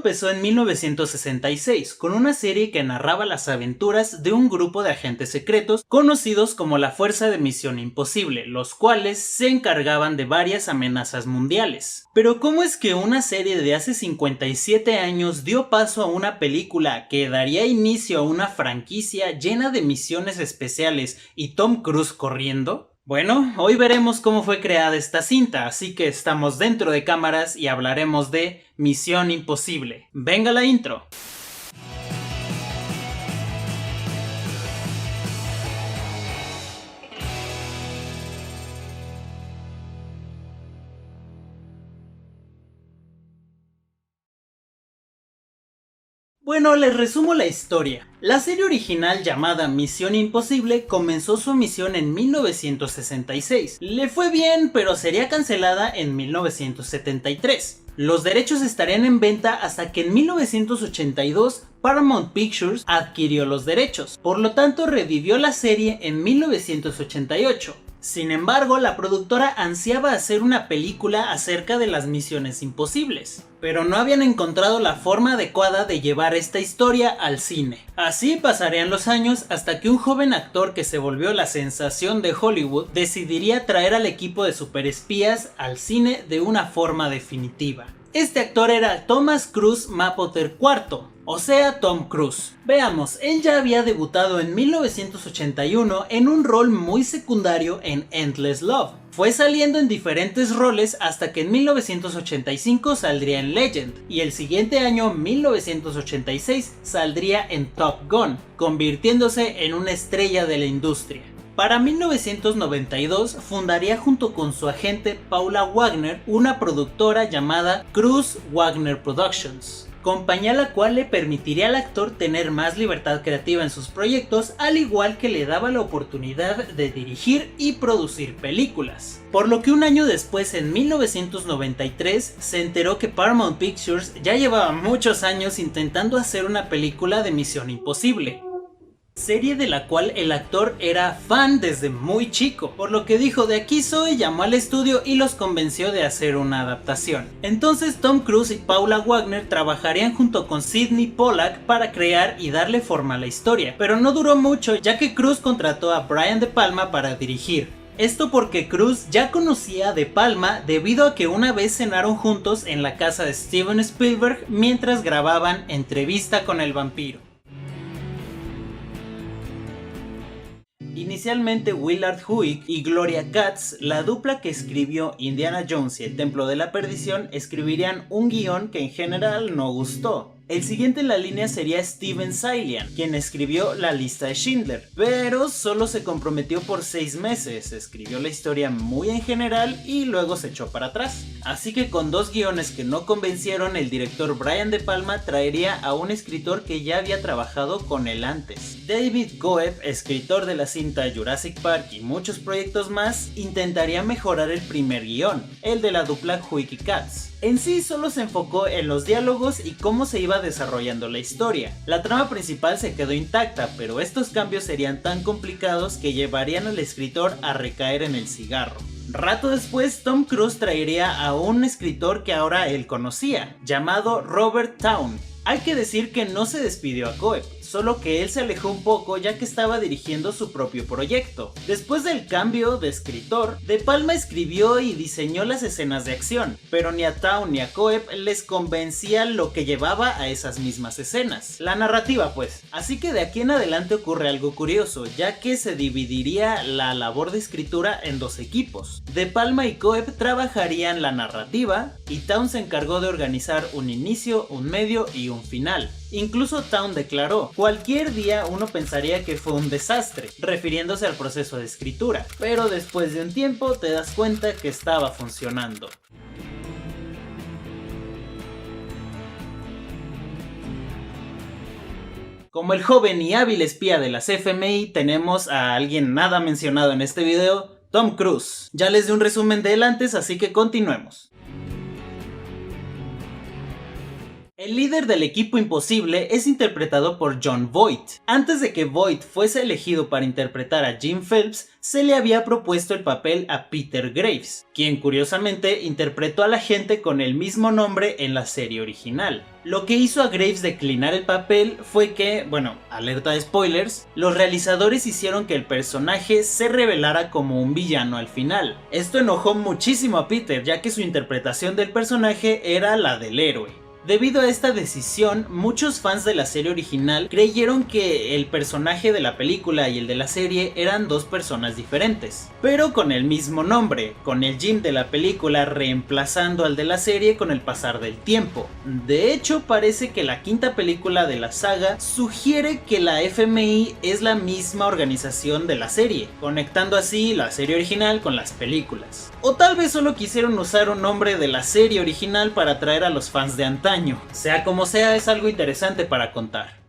empezó en 1966 con una serie que narraba las aventuras de un grupo de agentes secretos conocidos como la Fuerza de Misión Imposible, los cuales se encargaban de varias amenazas mundiales. Pero ¿cómo es que una serie de hace 57 años dio paso a una película que daría inicio a una franquicia llena de misiones especiales y Tom Cruise corriendo? Bueno, hoy veremos cómo fue creada esta cinta, así que estamos dentro de cámaras y hablaremos de Misión Imposible. ¡Venga la intro! Bueno, les resumo la historia. La serie original llamada Misión Imposible comenzó su emisión en 1966. Le fue bien, pero sería cancelada en 1973. Los derechos estarían en venta hasta que en 1982 Paramount Pictures adquirió los derechos. Por lo tanto, revivió la serie en 1988. Sin embargo, la productora ansiaba hacer una película acerca de las misiones imposibles, pero no habían encontrado la forma adecuada de llevar esta historia al cine. Así pasarían los años hasta que un joven actor que se volvió la sensación de Hollywood decidiría traer al equipo de superespías al cine de una forma definitiva. Este actor era Thomas Cruise Mapother IV, o sea, Tom Cruise. Veamos, él ya había debutado en 1981 en un rol muy secundario en Endless Love. Fue saliendo en diferentes roles hasta que en 1985 saldría en Legend, y el siguiente año, 1986, saldría en Top Gun, convirtiéndose en una estrella de la industria. Para 1992 fundaría junto con su agente Paula Wagner una productora llamada Cruise Wagner Productions, compañía la cual le permitiría al actor tener más libertad creativa en sus proyectos, al igual que le daba la oportunidad de dirigir y producir películas. Por lo que un año después, en 1993, se enteró que Paramount Pictures ya llevaba muchos años intentando hacer una película de Misión Imposible, serie de la cual el actor era fan desde muy chico, por lo que dijo: de aquí soy, llamó al estudio y los convenció de hacer una adaptación. Entonces Tom Cruise y Paula Wagner trabajarían junto con Sydney Pollack para crear y darle forma a la historia, pero no duró mucho, ya que Cruise contrató a Brian De Palma para dirigir. Esto porque Cruise ya conocía a De Palma debido a que una vez cenaron juntos en la casa de Steven Spielberg mientras grababan Entrevista con el vampiro. Inicialmente Willard Huyck y Gloria Katz, la dupla que escribió Indiana Jones y el Templo de la Perdición, escribirían un guión que en general no gustó. El siguiente en la línea sería Steven Zaillian, quien escribió La Lista de Schindler, pero solo se comprometió por 6 meses, escribió la historia muy en general y luego se echó para atrás. Así que con 2 guiones que no convencieron, el director Brian De Palma traería a un escritor que ya había trabajado con él antes. David Goeb, escritor de la cinta Jurassic Park y muchos proyectos más, intentaría mejorar el primer guión, el de la dupla Huyck y Katz. En sí solo se enfocó en los diálogos y cómo se iba desarrollando la historia. La trama principal se quedó intacta, pero estos cambios serían tan complicados que llevarían al escritor a recaer en el cigarro. Rato después, Tom Cruise traería a un escritor que ahora él conocía, llamado Robert Towne. Hay que decir que no se despidió a Goeb, solo que él se alejó un poco ya que estaba dirigiendo su propio proyecto. Después del cambio de escritor, De Palma escribió y diseñó las escenas de acción, pero ni a Towne ni a Goeb les convencía lo que llevaba a esas mismas escenas, la narrativa pues. Así que de aquí en adelante ocurre algo curioso, ya que se dividiría la labor de escritura en 2 equipos. De Palma y Goeb trabajarían la narrativa y Towne se encargó de organizar un inicio, un medio y un final. Incluso Towne declaró: cualquier día uno pensaría que fue un desastre, refiriéndose al proceso de escritura, pero después de un tiempo te das cuenta que estaba funcionando. Como el joven y hábil espía de las FMI, tenemos a alguien nada mencionado en este video, Tom Cruise. Ya les di un resumen de él antes, así que continuemos. El líder del equipo imposible es interpretado por Jon Voight. Antes de que Voight fuese elegido para interpretar a Jim Phelps, se le había propuesto el papel a Peter Graves, quien curiosamente interpretó a la gente con el mismo nombre en la serie original. Lo que hizo a Graves declinar el papel fue que, alerta de spoilers, los realizadores hicieron que el personaje se revelara como un villano al final. Esto enojó muchísimo a Peter, ya que su interpretación del personaje era la del héroe. Debido a esta decisión, muchos fans de la serie original creyeron que el personaje de la película y el de la serie eran dos personas diferentes, pero con el mismo nombre, con el Jim de la película reemplazando al de la serie con el pasar del tiempo. De hecho, parece que la quinta película de la saga sugiere que la FMI es la misma organización de la serie, conectando así la serie original con las películas. O tal vez solo quisieron usar un nombre de la serie original para atraer a los fans de antaño. Sea como sea, es algo interesante para contar.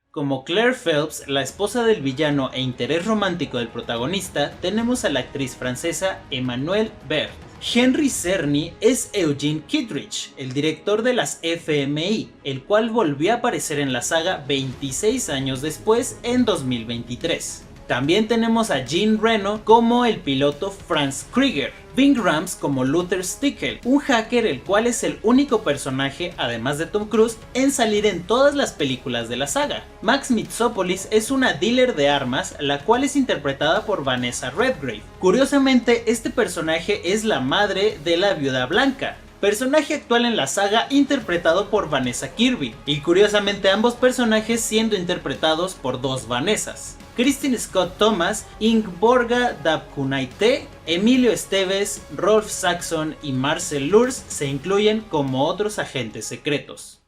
Como Claire Phelps, la esposa del villano e interés romántico del protagonista, tenemos a la actriz francesa Emmanuelle Berth. Henry Czerny es Eugene Kittredge, el director de las FMI, el cual volvió a aparecer en la saga 26 años después, en 2023. También tenemos a Jean Reno como el piloto Franz Krieger, Ving Rhames como Luther Stickell, un hacker el cual es el único personaje, además de Tom Cruise, en salir en todas las películas de la saga. Max Mitsopoulos es una dealer de armas, la cual es interpretada por Vanessa Redgrave. Curiosamente, este personaje es la madre de la Viuda Blanca, personaje actual en la saga interpretado por Vanessa Kirby, y curiosamente ambos personajes siendo interpretados por dos Vanessas. Kristin Scott Thomas, Ingeborga Dapkунайте, Emilio Estevez, Rolf Saxon y Marcel Lurs se incluyen como otros agentes secretos.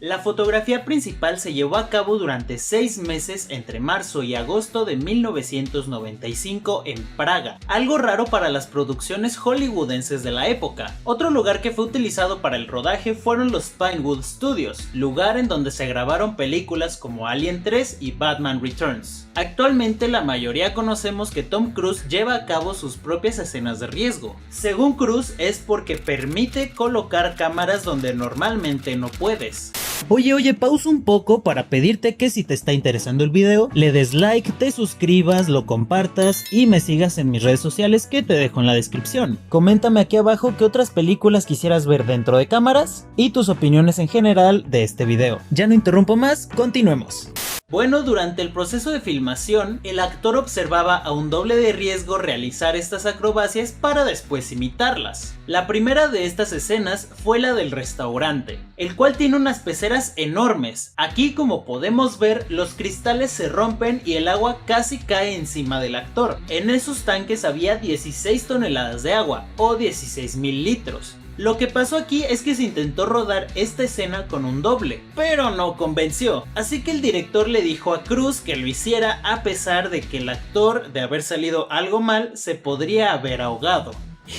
La fotografía principal se llevó a cabo durante 6 meses entre marzo y agosto de 1995 en Praga, algo raro para las producciones hollywoodenses de la época. Otro lugar que fue utilizado para el rodaje fueron los Pinewood Studios, lugar en donde se grabaron películas como Alien 3 y Batman Returns. Actualmente la mayoría conocemos que Tom Cruise lleva a cabo sus propias escenas de riesgo. Según Cruise es porque permite colocar cámaras donde normalmente no puedes. Oye, pausa un poco para pedirte que si te está interesando el video, le des like, te suscribas, lo compartas y me sigas en mis redes sociales que te dejo en la descripción. Coméntame aquí abajo qué otras películas quisieras ver dentro de cámaras y tus opiniones en general de este video. Ya no interrumpo más, continuemos. Bueno, durante el proceso de filmación, el actor observaba a un doble de riesgo realizar estas acrobacias para después imitarlas. La primera de estas escenas fue la del restaurante, el cual tiene unas peceras enormes. Aquí, como podemos ver, los cristales se rompen y el agua casi cae encima del actor. En esos tanques había 16 toneladas de agua, o 16.000 litros. Lo que pasó aquí es que se intentó rodar esta escena con un doble, pero no convenció, así que el director le dijo a Cruise que lo hiciera a pesar de que el actor, de haber salido algo mal, se podría haber ahogado.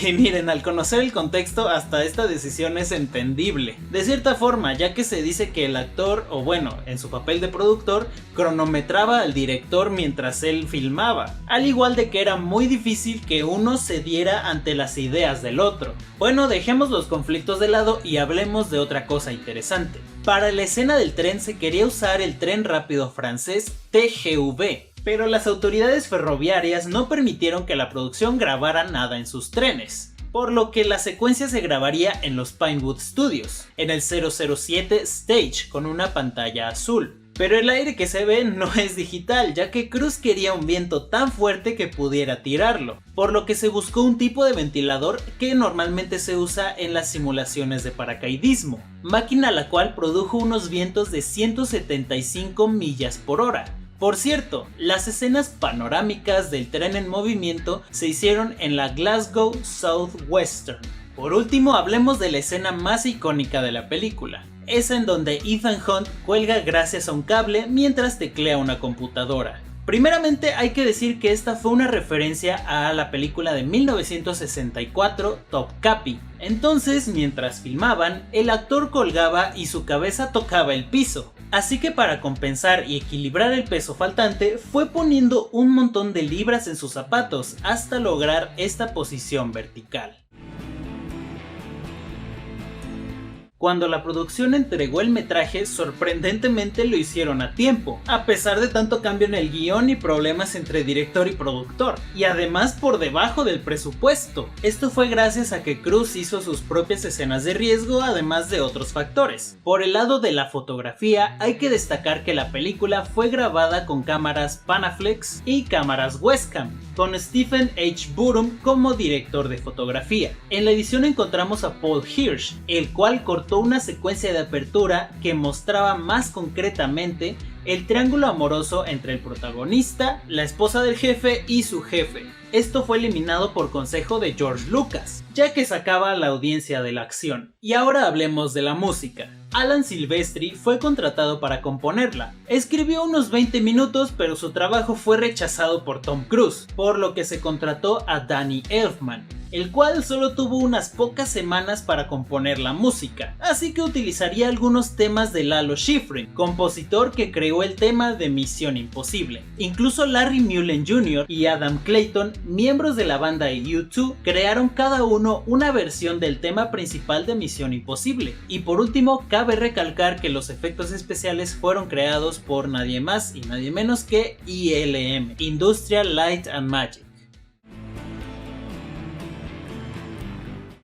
Y miren, al conocer el contexto, hasta esta decisión es entendible. De cierta forma, ya que se dice que el actor, o bueno, en su papel de productor, cronometraba al director mientras él filmaba. Al igual de que era muy difícil que uno cediera ante las ideas del otro. Bueno, dejemos los conflictos de lado y hablemos de otra cosa interesante. Para la escena del tren se quería usar el tren rápido francés TGV. Pero las autoridades ferroviarias no permitieron que la producción grabara nada en sus trenes, por lo que la secuencia se grabaría en los Pinewood Studios, en el 007 Stage con una pantalla azul. Pero el aire que se ve no es digital, ya que Cruise quería un viento tan fuerte que pudiera tirarlo, por lo que se buscó un tipo de ventilador que normalmente se usa en las simulaciones de paracaidismo, máquina la cual produjo unos vientos de 175 millas por hora. Por cierto, las escenas panorámicas del tren en movimiento se hicieron en la Glasgow Southwestern. Por último, hablemos de la escena más icónica de la película, esa en donde Ethan Hunt cuelga gracias a un cable mientras teclea una computadora. Primeramente hay que decir que esta fue una referencia a la película de 1964 Topkapi. Entonces, mientras filmaban, el actor colgaba y su cabeza tocaba el piso. Así que para compensar y equilibrar el peso faltante, fue poniendo un montón de libras en sus zapatos hasta lograr esta posición vertical. Cuando la producción entregó el metraje, sorprendentemente lo hicieron a tiempo, a pesar de tanto cambio en el guión y problemas entre director y productor, y además por debajo del presupuesto. Esto fue gracias a que Cruise hizo sus propias escenas de riesgo, además de otros factores. Por el lado de la fotografía, hay que destacar que la película fue grabada con cámaras Panaflex y cámaras Westcam, con Stephen H. Burum como director de fotografía. En la edición encontramos a Paul Hirsch, el cual cortó una secuencia de apertura que mostraba más concretamente el triángulo amoroso entre el protagonista, la esposa del jefe y su jefe. Esto fue eliminado por consejo de George Lucas, ya que sacaba a la audiencia de la acción. Y ahora hablemos de la música. Alan Silvestri fue contratado para componerla. Escribió unos 20 minutos, pero su trabajo fue rechazado por Tom Cruise, por lo que se contrató a Danny Elfman, el cual solo tuvo unas pocas semanas para componer la música, así que utilizaría algunos temas de Lalo Schifrin, compositor que creó el tema de Misión Imposible. Incluso Larry Mullen Jr. y Adam Clayton, miembros de la banda U2, crearon cada uno una versión del tema principal de Misión Imposible. Y por último, cabe recalcar que los efectos especiales fueron creados por nadie más y nadie menos que ILM, Industrial Light and Magic.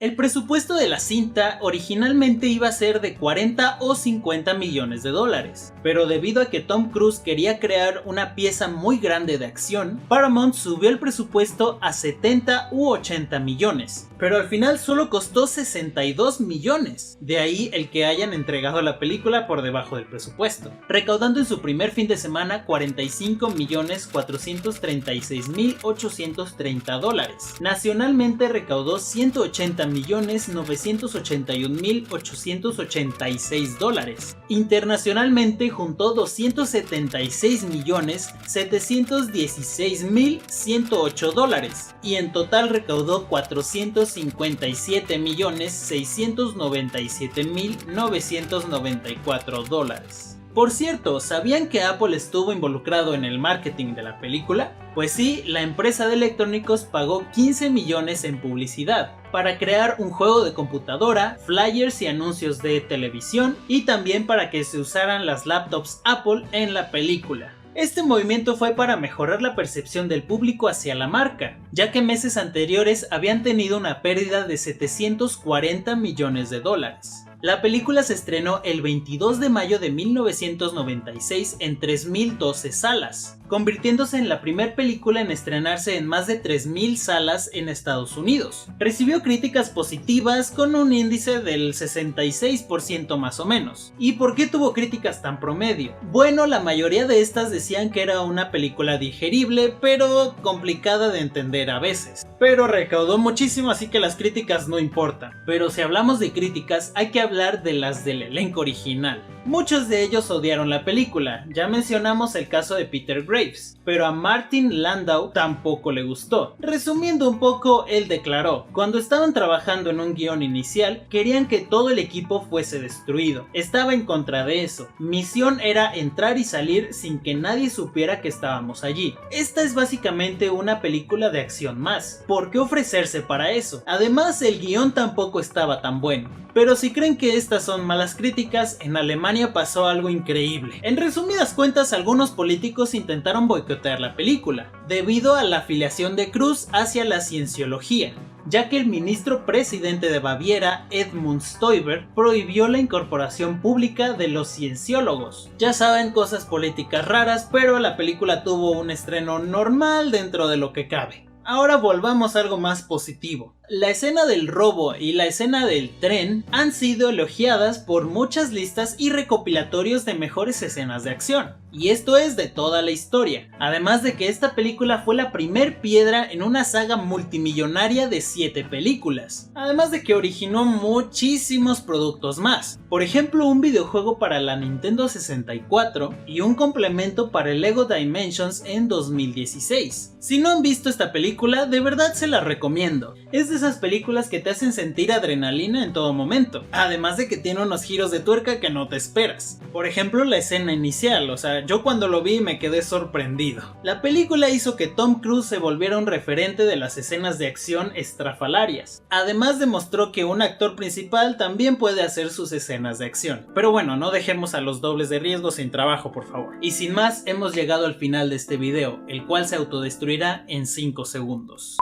El presupuesto de la cinta originalmente iba a ser de 40 o 50 millones de dólares, pero debido a que Tom Cruise quería crear una pieza muy grande de acción, Paramount subió el presupuesto a 70 u 80 millones, pero al final solo costó 62 millones, de ahí el que hayan entregado la película por debajo del presupuesto, recaudando en su primer fin de semana 45.436.830 dólares. Nacionalmente recaudó 180.981.886 dólares. Internacionalmente juntó 276.716.108 dólares y en total recaudó 457.697.994 dólares. Por cierto, ¿sabían que Apple estuvo involucrado en el marketing de la película? Pues sí, la empresa de electrónicos pagó 15 millones en publicidad para crear un juego de computadora, flyers y anuncios de televisión y también para que se usaran las laptops Apple en la película. Este movimiento fue para mejorar la percepción del público hacia la marca, ya que meses anteriores habían tenido una pérdida de 740 millones de dólares. La película se estrenó el 22 de mayo de 1996 en 3.012 salas, convirtiéndose en la primera película en estrenarse en más de 3.000 salas en Estados Unidos. Recibió críticas positivas con un índice del 66% más o menos. ¿Y por qué tuvo críticas tan promedio? Bueno, la mayoría de estas decían que era una película digerible, pero complicada de entender a veces. Pero recaudó muchísimo, así que las críticas no importan. Pero si hablamos de críticas, hay que hablar de las del elenco original. Muchos de ellos odiaron la película, ya mencionamos el caso de Peter Graves, pero a Martin Landau tampoco le gustó. Resumiendo un poco, él declaró: cuando estaban trabajando en un guión inicial, querían que todo el equipo fuese destruido. Estaba en contra de eso. Misión era entrar y salir sin que nadie supiera que estábamos allí. Esta es básicamente una película de acción más. ¿Por qué ofrecerse para eso? Además, el guión tampoco estaba tan bueno. Pero si creen que estas son malas críticas, en Alemania pasó algo increíble. En resumidas cuentas, algunos políticos intentaron boicotear la película, debido a la afiliación de Cruise hacia la cienciología, ya que el ministro presidente de Baviera, Edmund Stoiber, prohibió la incorporación pública de los cienciólogos. Ya saben, cosas políticas raras, pero la película tuvo un estreno normal dentro de lo que cabe. Ahora volvamos a algo más positivo. La escena del robo y la escena del tren han sido elogiadas por muchas listas y recopilatorios de mejores escenas de acción. Y esto es de toda la historia. Además de que esta película fue la primer piedra en una saga multimillonaria de 7 películas. Además de que originó muchísimos productos más. Por ejemplo, un videojuego para la Nintendo 64 y un complemento para el Lego Dimensions en 2016. Si no han visto esta película, de verdad se la recomiendo. Es de esas películas que te hacen sentir adrenalina en todo momento, además de que tiene unos giros de tuerca que no te esperas. Por ejemplo, la escena inicial, o sea, yo cuando lo vi me quedé sorprendido. La película hizo que Tom Cruise se volviera un referente de las escenas de acción estrafalarias. Además demostró que un actor principal también puede hacer sus escenas de acción. Pero bueno, no dejemos a los dobles de riesgo sin trabajo, por favor. Y sin más, hemos llegado al final de este video, el cual se autodestruirá en 5 segundos.